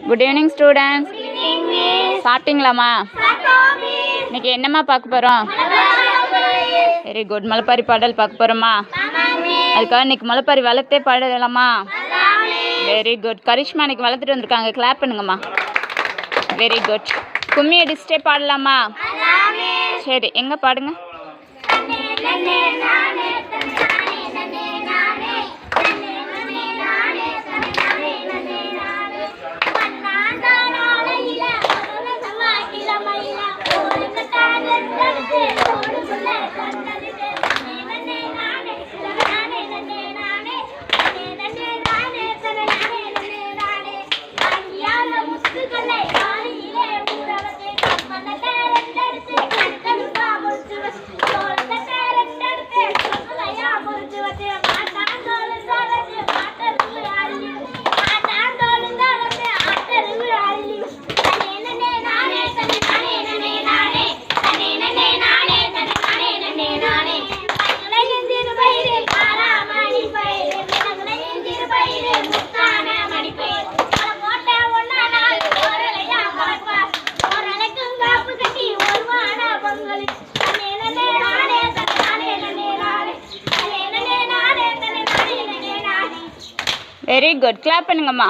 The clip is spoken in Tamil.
Good evening students. சாப்பிட்டீங்களாம்மா? இன்னைக்கு என்னம்மா பார்க்க போகிறோம்? Very good. முளைப்பாரி பாடல் பார்க்க போகிறோம்மா. அதுக்காக இன்னைக்கு முளைப்பாரி வளர்த்தே பாடலாமா? Very good. கரிஷ்மா இன்னைக்கு வளர்த்துட்டு வந்திருக்காங்க, கிளாப் பண்ணுங்கம்மா. Very good. கும்மி அடிச்சுட்டே பாடலாமா? சரி, எங்கே பாடுங்க. Very good. கிளாப் பண்ணுங்கம்மா.